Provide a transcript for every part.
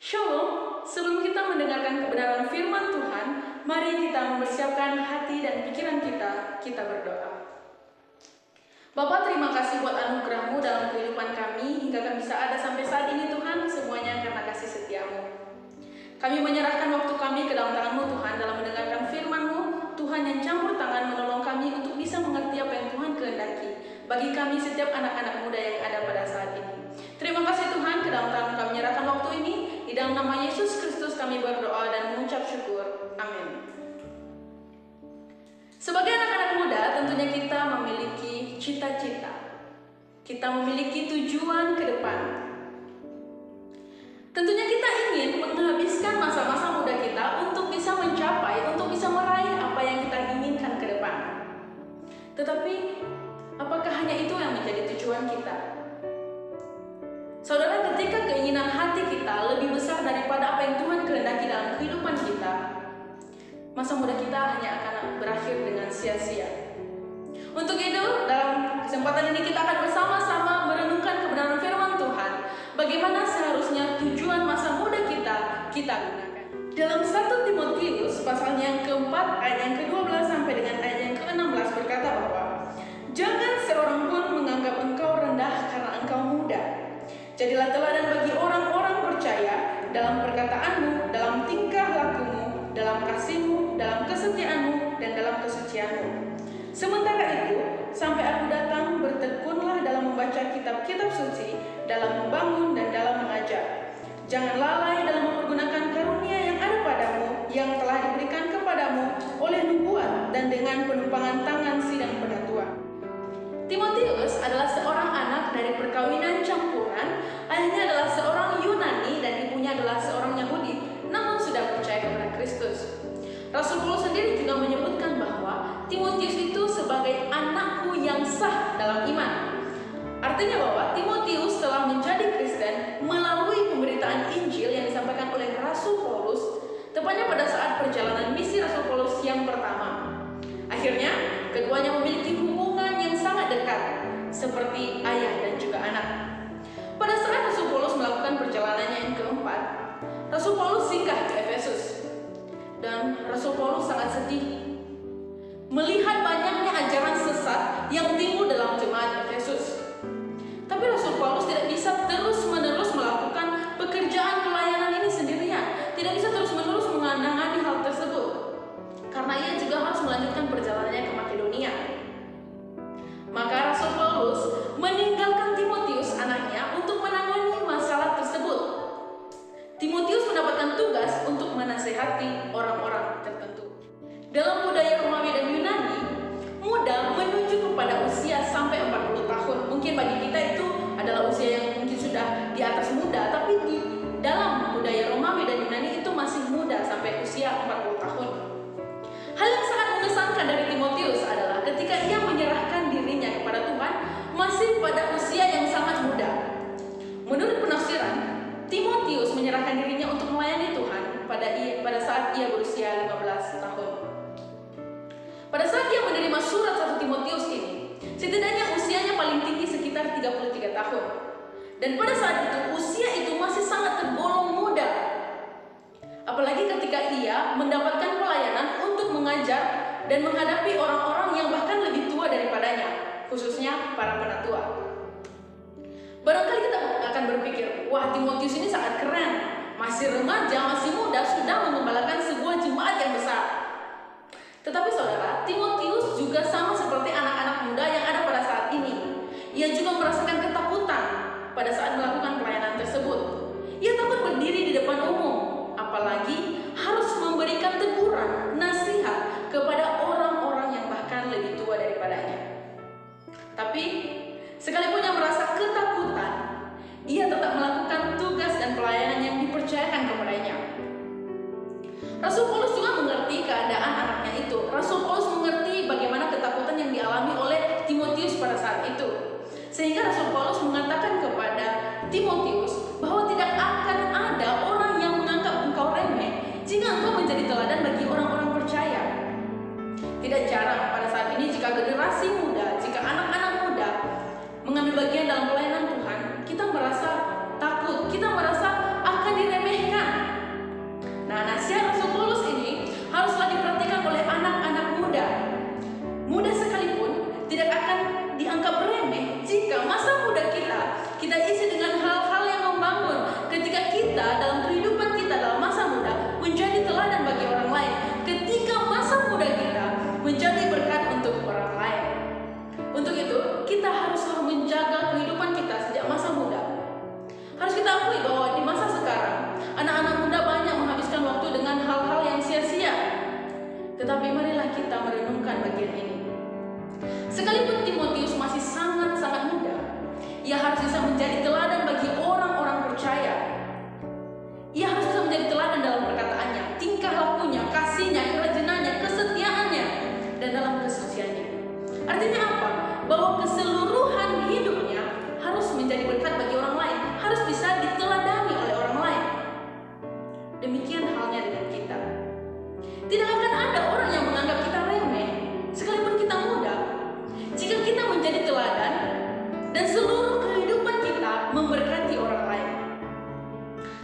Shalom, sebelum kita mendengarkan kebenaran firman Tuhan, mari kita mempersiapkan hati dan pikiran kita berdoa. Bapa, terima kasih buat anugerah-Mu dalam kehidupan kami, hingga kami bisa ada sampai saat ini Tuhan, semuanya karena kasih setia-Mu. Kami menyerahkan waktu kami ke dalam tangan-Mu Tuhan, dalam mendengarkan firman-Mu, Tuhan yang campur tangan menolong kami untuk bisa mengerti apa yang Tuhan kehendaki, bagi kami setiap anak-anak muda yang ada pada saat ini. Terima kasih Tuhan, ke dalam tangan kami menyerahkan waktu ini. Di dalam nama Yesus Kristus kami berdoa dan mengucap syukur. Amin. Sebagai anak-anak muda, tentunya kita memiliki cita-cita. Kita memiliki tujuan ke depan. Tentunya kita ingin menghabiskan masa-masa muda kita untuk bisa mencapai, untuk bisa meraih apa yang kita inginkan ke depan. Tetapi, apakah hanya itu yang menjadi tujuan kita? Saudara, ketika keinginan hati kita lebih besar daripada apa yang Tuhan kehendaki dalam kehidupan kita, masa muda kita hanya akan berakhir dengan sia-sia. Untuk itu, dalam kesempatan ini kita akan bersama-sama merenungkan kebenaran firman Tuhan, bagaimana seharusnya tujuan masa muda kita gunakan. Dalam 1 Timotius pasal yang keempat ayat yang ke-12 sampai dengan ayat yang ke-16 berkata bahwa jangan seorang pun menganggap engkau rendah karena engkau muda. Jadilah teladan bagi orang-orang percaya dalam perkataanmu, dalam tingkah lakumu, dalam kasihmu, dalam kesetiaanmu, dan dalam kesucianmu. Sementara itu, sampai aku datang, bertekunlah dalam membaca kitab-kitab suci, dalam membangun dan dalam mengajar. Jangan lalai dalam mempergunakan karunia yang ada padamu, yang telah diberikan kepadamu oleh nubuat dan dengan penumpangan tangan sidang penatua. Timotius adalah seorang anak dari perkawinan campuran. Ayahnya adalah seorang Yunani dan ibunya adalah seorang Yahudi, namun sudah percaya kepada Kristus. Rasul Paulus sendiri juga menyebutkan bahwa Timotius itu sebagai anakku yang sah dalam iman. Artinya bahwa Timotius telah menjadi Kristen melalui pemberitaan Injil yang disampaikan oleh Rasul Paulus, tepatnya pada saat perjalanan misi Rasul Paulus yang pertama. Akhirnya, keduanya memiliki hubungan yang sangat dekat, seperti ayah dan juga anak. Pada saat Rasul Paulus melakukan perjalanannya yang keempat, Rasul Paulus singgah ke Efesus. Dan Rasul Paulus sangat sedih melihat banyaknya ajaran sesat yang timbul dalam jemaat Efesus. Tapi Rasul Paulus tidak bisa terus-menerus melakukan pekerjaan pelayanan ini sendirian, tidak bisa terus-menerus menangani hal tersebut, karena ia juga harus melanjutkan perjalanannya ke Makedonia. Maka Rasul Paulus meninggalkan Timotius anaknya untuk menangani masalah tersebut. Timotius mendapatkan tugas untuk menasehati orang-orang tertentu. Dalam budaya Romawi dan Yunani, muda menunjuk kepada usia sampai 40 tahun. Mungkin bagi kita itu adalah usia yang mungkin sudah di atas muda, tapi di dalam budaya Romawi dan Yunani itu masih muda sampai usia 40 tahun. Hal yang sangat mengesankan dari Timotius adalah ketika ia menyerahkan dirinya kepada Tuhan masih pada usia yang sangat muda. Menurut penafsiran, Timotius menyerahkan dirinya untuk melayani Tuhan pada saat ia berusia 15 tahun. Pada saat ia menerima surat 1 Timotius ini, setidaknya usianya paling tinggi sekitar 33 tahun. Dan pada saat itu, usia itu masih sangat tergolong muda. Apalagi ketika ia mendapatkan pelayanan untuk mengajar dan menghadapi orang-orang yang bahkan lebih tua daripadanya, khususnya para penatua. Barangkali kita akan berpikir, wah, Timotius ini sangat keren, masih remaja, masih muda, sudah mengembalakan sebuah jemaat yang besar. Tetapi saudara, Timotius juga sama seperti anak-anak muda yang ada pada saat ini. Ia juga merasakan ketakutan pada saat melakukan pelayanan tersebut. Ia takut berdiri di depan umum, apalagi harus memberikan teguran, nasihat kepada orang-orang yang bahkan lebih tua daripadanya. Tapi, sekalipun ia merasa ketakutan, ia tetap melakukan tugas dan pelayanan yang dipercayakan kepadanya. Rasul Paulus juga mengerti keadaan anaknya itu. Rasul Paulus mengerti bagaimana ketakutan yang dialami oleh Timotius pada saat itu. Sehingga Rasul Paulus mengatakan kepada Timotius bahwa tidak akan ada orang yang menganggap engkau remeh jika engkau menjadi teladan bagi orang-orang percaya. Tidak jarang pada saat ini jika generasi muda, jika anak-anak muda mengambil bagian dalam pelayanan Tuhan, kita merasa takut, kita merasa akan diremehkan.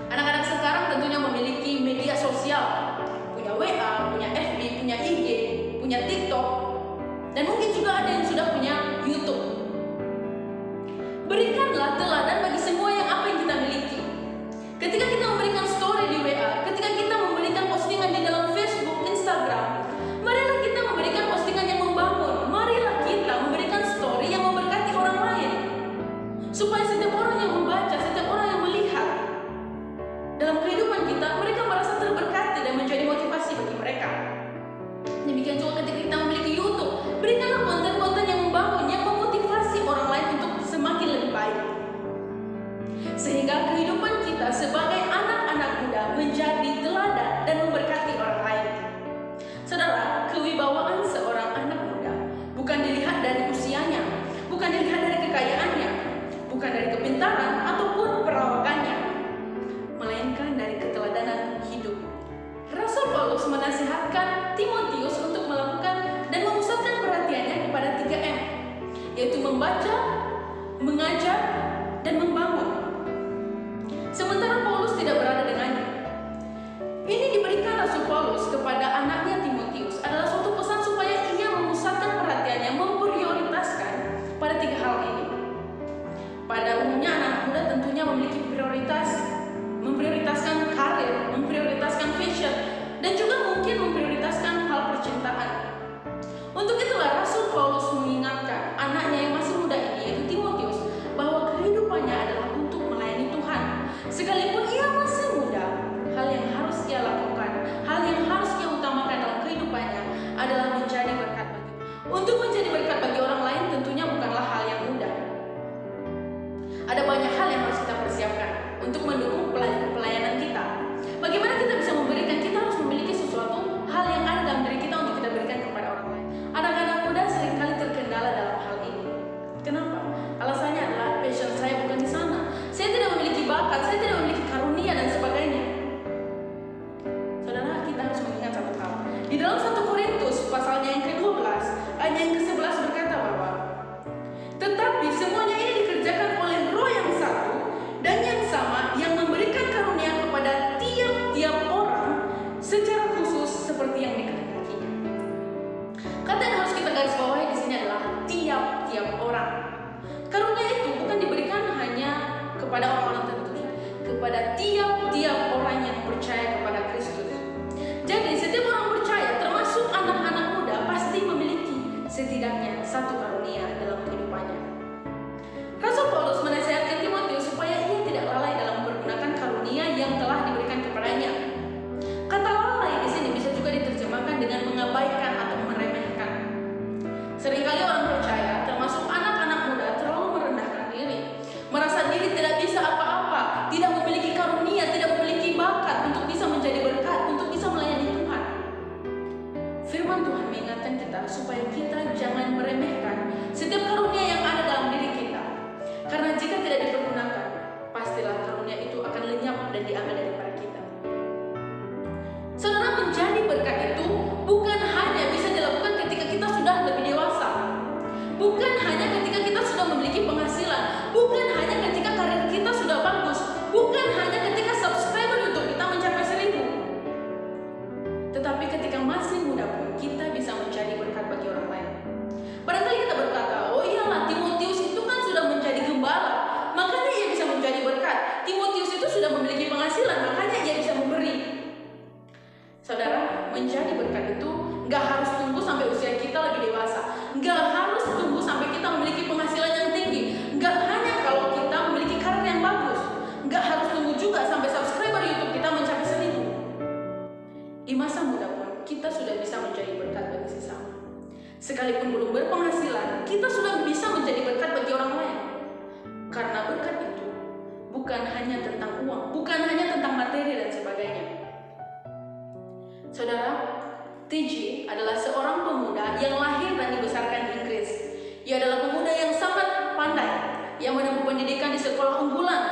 Anak-anak sekarang tentunya memiliki media sosial, punya WA, punya FB, punya IG, punya TikTok, dan mungkin juga ada yang sudah punya YouTube. Berikanlah teladan bagi semua yang apa yang kita miliki. Ketika kita memberikan story di WA, ketika kita memberikan postingan di dalam Facebook, Instagram, marilah kita memberikan postingan yang membangun. Marilah kita memberikan story yang memberkati orang lain, supaya setiap orang yang membaca, setiap orang yang melihat dalam kehidupan kita, mereka merasa terberkati dan menjadi motivasi bagi mereka. Demikian juga ketika kita memiliki YouTube, berikanlah konten-konten yang membangun, yang memotivasi orang lain untuk semakin lebih baik, sehingga kehidupan kita sebagai anak-anak muda menjadi teladan dan memberkati orang lain. Saudara, kewibawaan seorang anak muda bukan dilihat dari usianya, bukan dilihat dari kekayaannya, bukan dari kepintaran ataupun perawakannya, melainkan dari keteladanan hidup. Rasul Paulus menasihatkan Timotius untuk melakukan dan memusatkan perhatiannya kepada 3M, yaitu membaca, mengajar, dan membangun. Sementara Paulus tidak berada dengannya. Ini diberikan Rasul Paulus kepada anaknya Timotius adalah suatu pesan supaya ia memusatkan perhatiannya, memprioritaskan pada 3 hal ini. Pada umumnya anak muda tentunya memiliki memprioritaskan karir, memprioritaskan fashion, dan juga mungkin memprioritaskan hal percintaan. Untuk itulah Rasul Paulus mengingatkan anaknya yang masih muda ini, yaitu Timotius, bahwa kehidupannya adalah untuk melayani Tuhan. Sekalipun ia masih muda, hal yang harus ia lakukan, hal yang harus ia utamakan dalam kehidupannya adalah menjadi berkat bagi. Untuk menjadi berkat bagi orang lain tentunya bukanlah hal yang mudah. Ada banyak hal yang harus kita persiapkan untuk mendukung pelayanan kita. Bagaimana kita bisa memberikan? Kita harus memiliki sesuatu hal yang ada dalam diri kita untuk kita berikan kepada orang lain. Anak-anak muda seringkali terkendala dalam hal ini. Kenapa? Alasannya adalah passion saya bukan di sana. Saya tidak memiliki bakat, saya tidak memiliki karunia dan sebagainya. Saudara, kita harus mengingat satu hal. Di dalam 1 Korintus pasalnya yang ke-12, ayat yang ke-11 berkata bahwa tetapi semuanya ini dikerjakan oleh Roh yang satu dan yang sama, yang memberikan karunia kepada tiap-tiap orang secara khusus seperti yang dikehendakinya. Kata yang harus kita garis bawahi di sini adalah tiap-tiap orang. Karunia itu bukan diberikan hanya kepada orang-orang tertentu, kepada tiap-tiap orang yang percaya kepada Kristus. Jadi setiap orang percaya, termasuk anak-anak muda, pasti memiliki setidaknya satu karunia dalam kehidupannya. Rasul Paulus menasihatkan Timotius supaya ia tidak lalai dalam menggunakan karunia yang telah diberikan kepadanya. Kata lalai di sini bisa juga diterjemahkan dengan mengabaikan atau meremehkan. Seringkali orang percaya, termasuk anak-anak muda, terlalu merendahkan diri, merasa diri tidak bisa apa-apa, tidak memiliki karunia, tidak memiliki bakat untuk bisa menjadi berkat, untuk bisa melayani Tuhan. Firman Tuhan mengingatkan kita supaya kita jangan meremehkan setiap karunia yang ada dalam diri kita. Karena jika tidak dipergunakan, pastilah karunia itu akan lenyap dan diambil daripada kita. Saudara, menjadi berkat itu bukan hanya bisa dilakukan ketika kita sudah lebih dewasa, bukan hanya ketika kita sudah memiliki penghasilan, bukan hanya ketika karir kita sudah bagus, bukan hanya ketika subscriber YouTube kita mencapai 1000, tetapi ketika masih muda pun kita bisa menjadi berkat bagi orang lain. Barangkali kita berkata, oh iyalah, Timotius itu kan sudah menjadi gembala, makanya ia bisa menjadi berkat. Timotius itu sudah memiliki penghasilan, makanya ia bisa memberi. Saudara, menjadi berkat itu nggak harus tunggu sampai usia kita lebih dewasa, nggak harus tunggu sampai kita memiliki penghasilan yang tinggi, nggak hanya kalau kita memiliki karir yang bagus, nggak harus tunggu juga sampai subscriber YouTube kita mencapai 1000. Di masa muda pun kita sudah bisa menjadi berkat bagi sesama. Sekalipun belum berpenghasilan, kita sudah bisa menjadi berkat bagi orang lain. Karena berkat itu bukan hanya tentang uang, bukan hanya tentang materi dan sebagainya. Saudara, TJ adalah seorang pemuda yang lahir dan dibesarkan di Inggris. Ia adalah pemuda yang sangat pandai, yang menempuh pendidikan di sekolah unggulan.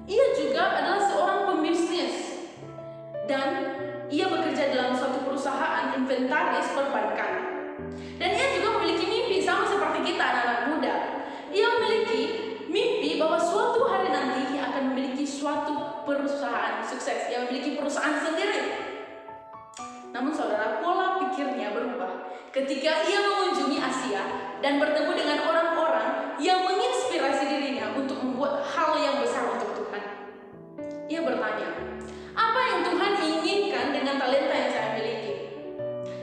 Ia juga adalah seorang pembisnis dan ia bekerja dalam suatu perusahaan inventaris perbankan. Dan ia juga memiliki mimpi sama seperti kita anak-anak muda. Ia memiliki mimpi bahwa suatu hari nanti ia akan memiliki suatu perusahaan sukses, ia memiliki perusahaan sendiri. Namun saudara, pola pikirnya berubah ketika ia mengunjungi Asia dan bertemu dengan orang-orang yang menginspirasi dirinya untuk membuat hal yang besar untuk Tuhan. Ia bertanya, apa yang Tuhan inginkan dengan talenta yang saya miliki?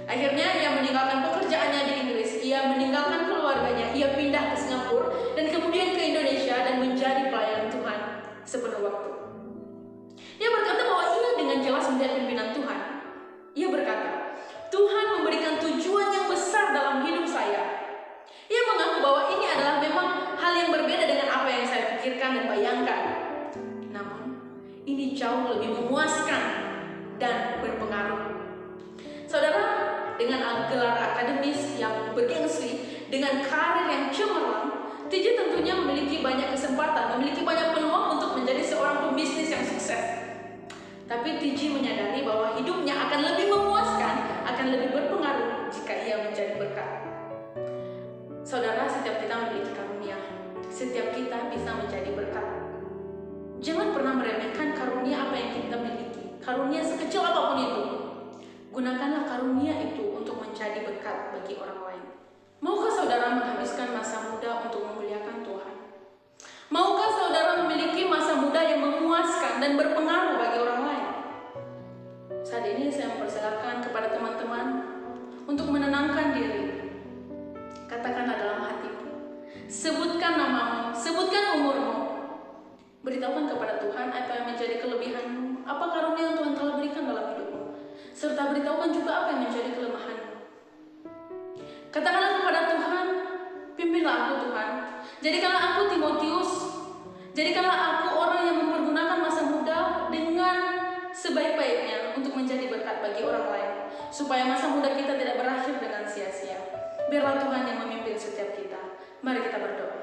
Akhirnya ia meninggalkan pekerjaannya di Inggris, ia meninggalkan keluarganya, ia pindah ke Singapura dan kemudian ke Indonesia dan menjadi pelayan Tuhan sepenuh waktu. Ia berkata bahwa ia dengan jelas melihat pimpinan Tuhan. Ia berkata, Tuhan memberikan tujuan yang besar dalam hidup saya. Ia mengaku bahwa ini adalah memang hal yang berbeda dengan apa yang saya pikirkan dan bayangkan. Namun, ini jauh lebih memuaskan dan berpengaruh. Saudara, dengan gelar akademis yang bergengsi, dengan karir yang cemerlang, TJ tentunya memiliki banyak kesempatan, memiliki banyak peluang untuk menjadi seorang pembisnis yang sukses. Tapi TJ menyadari bahwa hidupnya akan lebih memuaskan, akan lebih berpengaruh jika ia menjadi berkat. Saudara, setiap kita memiliki karunia. Setiap kita bisa menjadi berkat. Jangan pernah meremehkan karunia apa yang kita miliki. Karunia sekecil apapun itu. Gunakanlah karunia itu untuk menjadi berkat bagi orang lain. Maukah saudara menghabiskan masa muda untuk memuliakan Tuhan? Maukah saudara memiliki masa muda yang memuaskan dan berpengaruh bagi orang lain? Saat ini saya mempersilakan kepada teman-teman untuk menenangkan diri. Katakanlah dalam hatimu, sebutkan namamu, sebutkan umurmu. Beritahukan kepada Tuhan apa yang menjadi kelebihanmu, apa karunia yang Tuhan telah berikan dalam hidupmu, serta beritahukan juga apa yang menjadi kelemahanmu. Katakanlah kepada Tuhan, pimpinlah aku Tuhan. Jadikanlah aku Timotius. Jadikanlah aku orang yang mempergunakan masa muda dengan sebaik-baiknya untuk menjadi berkat bagi orang lain, supaya masa muda kita tidak berakhir dengan sia-sia. Biarlah Tuhan yang memimpin setiap kita. Mari kita berdoa.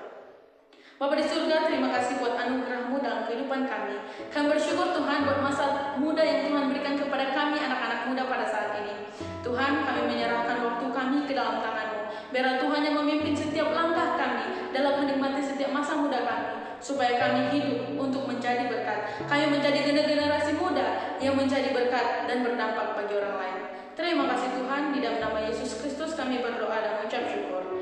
Bapa di surga, terima kasih buat anugerah-Mu dalam kehidupan kami. Kami bersyukur Tuhan buat masa muda yang Tuhan berikan kepada kami, anak-anak muda pada saat ini. Tuhan, kami menyerahkan waktu kami ke dalam tangan-Mu. Biarlah Tuhan yang memimpin setiap langkah kami dalam menikmati setiap masa muda kami, supaya kami hidup untuk menjadi berkat. Kami menjadi generasi muda yang menjadi berkat dan berdampak bagi orang lain. Terima kasih Tuhan, di dalam nama Yesus Kristus kami berdoa dan mengucap syukur.